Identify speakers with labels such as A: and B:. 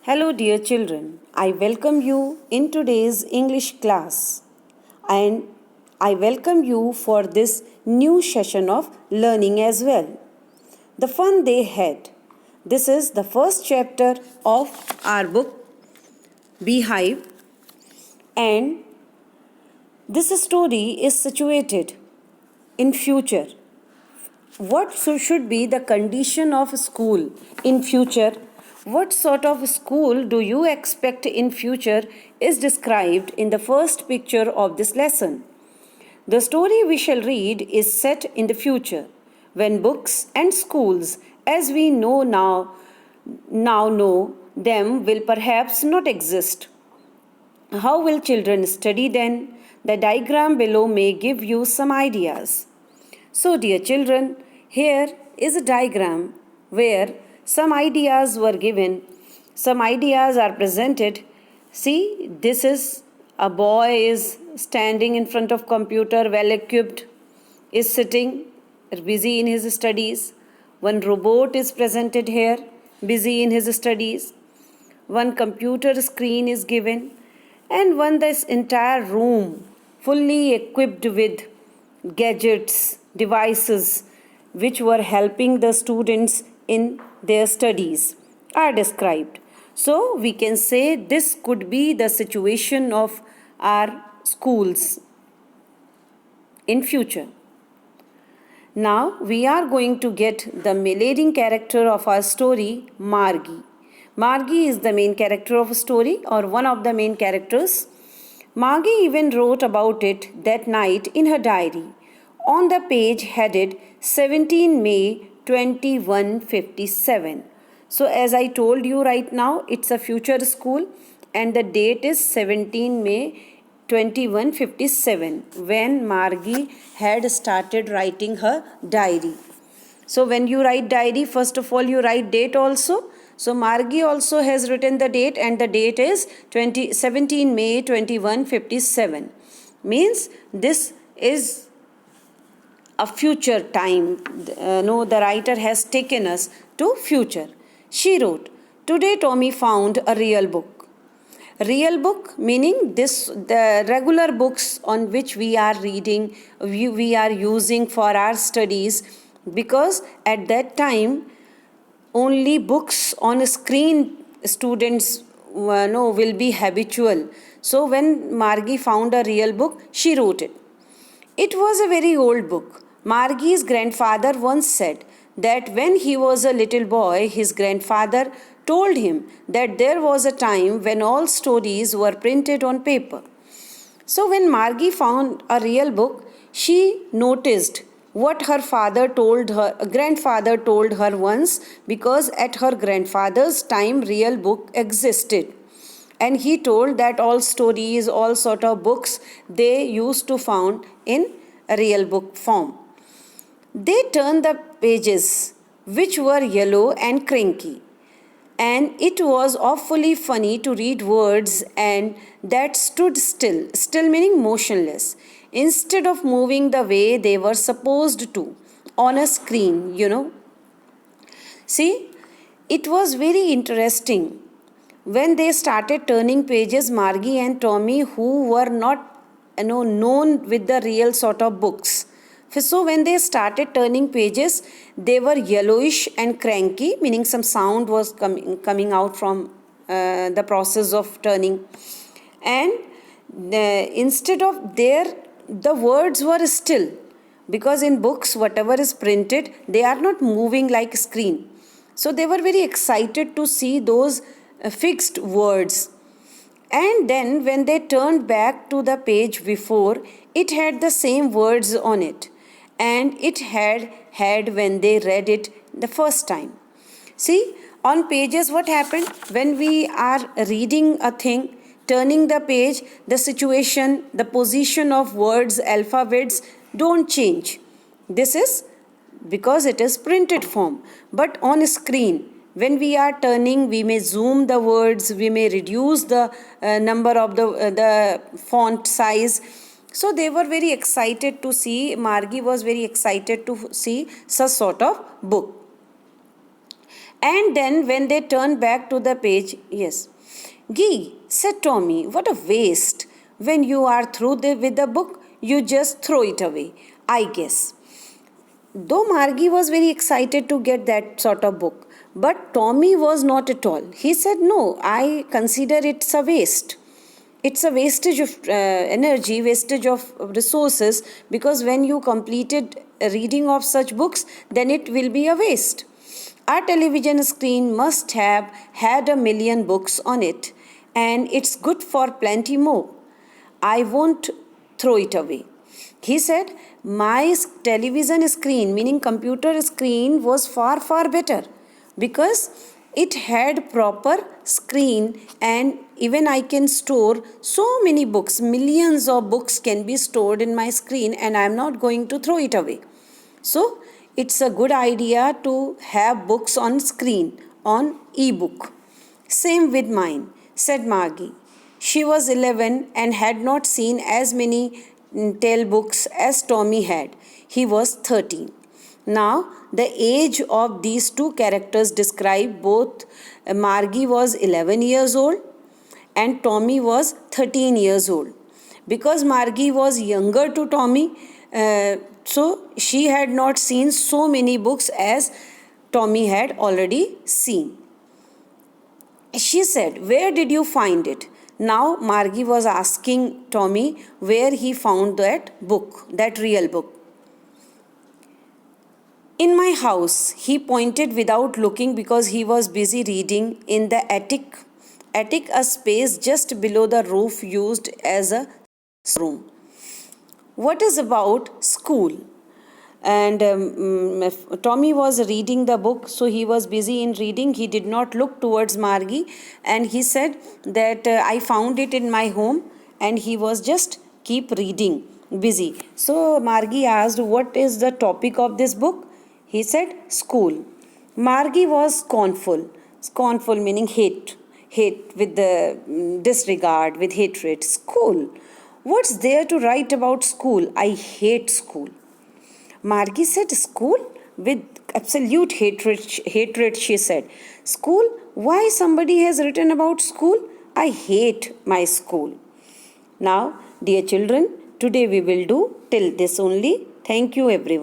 A: Hello, dear children. I welcome you in today's English class and I welcome you for this new session of learning as well. The fun they had. This is the first chapter of our book Beehive, and this story is situated in future. What should be the condition of school in future? What sort of school do you expect in future is described in the first picture of this lesson. The story we shall read is set in the future, when books and schools as we now know them will perhaps not exist. How will children study then? The diagram below may give you some ideas. So, dear children, here is a diagram where some ideas were given, some ideas are presented. See, this is a boy is standing in front of computer, well equipped, is sitting busy in his studies. One robot is presented here, busy in his studies. One computer screen is given, and one this entire room fully equipped with gadgets, devices which were helping the students in their studies are described. So we can say this could be the situation of our schools in future. Now we are going to get the leading character of our story, Margie. Margie is the main character of a story or one of the main characters. Margie even wrote about it that night in her diary on the page headed 17 May 2157. So as I told you right now, it's a future school and the date is 17 May 2157 when Margie had started writing her diary. So when you write diary, first of all you write date also. So Margie also has written the date and the date is 17 May 2157. Means this is a future time. The writer has taken us to future. She wrote, "Today Tommy found a real book." Real book meaning the regular books on which we are reading, we are using for our studies, because at that time only books on a screen students will be habitual. So when Margie found a real book, she wrote it. It was a very old book. Margie's grandfather once said that when he was a little boy, his grandfather told him that there was a time when all stories were printed on paper. So when Margie found a real book, she noticed what her grandfather told her once, because at her grandfather's time real book existed. And he told that all stories, all sort of books, they used to found in a real book form. They turned the pages, which were yellow and cranky, and it was awfully funny to read words and that stood still meaning motionless, instead of moving the way they were supposed to on a screen. See, it was very interesting. When they started turning pages, Margie and Tommy, who were not known with the real sort of books, so when they started turning pages, they were yellowish and cranky, meaning some sound was coming out from the process of turning. And instead of the words were still, because in books whatever is printed, they are not moving like screen. So they were very excited to see those fixed words. And then when they turned back to the page before, it had the same words on it, and it had when they read it the first time. See, on pages what happened when we are reading a thing, turning the page, the situation, the position of words, alphabets don't change. This is because it is printed form. But on screen, when we are turning, we may zoom the words, we may reduce the number of the font size. So they were very excited to see, Margie was very excited to see such sort of book. And then when they turned back to the page, yes. Gee, said Tommy, what a waste. When you are through with the book, you just throw it away, I guess. Though Margie was very excited to get that sort of book, but Tommy was not at all. He said, no, I consider it's a waste. It's a wastage of energy, wastage of resources, because when you completed a reading of such books, then it will be a waste. Our television screen must have had 1,000,000 books on it, and it's good for plenty more. I won't throw it away. He said, my television screen, meaning computer screen, was far, far better because it had proper screen, and even I can store so many books. Millions of books can be stored in my screen, and I am not going to throw it away. So it's a good idea to have books on screen, on e-book. Same with mine, said Margie. She was 11 and had not seen as many tale books as Tommy had. He was 13. Now, the age of these two characters describe both Margie was 11 years old and Tommy was 13 years old. Because Margie was younger to Tommy, so she had not seen so many books as Tommy had already seen. She said, where did you find it? Now Margie was asking Tommy where he found that book, that real book. In my house, he pointed without looking because he was busy reading in the attic. Attic, a space just below the roof used as a room. What is about school? And Tommy was reading the book, so he was busy in reading. He did not look towards Margie, and he said that I found it in my home, and he was just keep reading, busy. So Margie asked, what is the topic of this book? He said, school. Margie was scornful meaning hate with the disregard, with hatred. School. What's there to write about school? I hate school. Margie said, school? With absolute hatred, she said. School? Why somebody has written about school? I hate my school. Now, dear children, today we will do till this only. Thank you, everyone.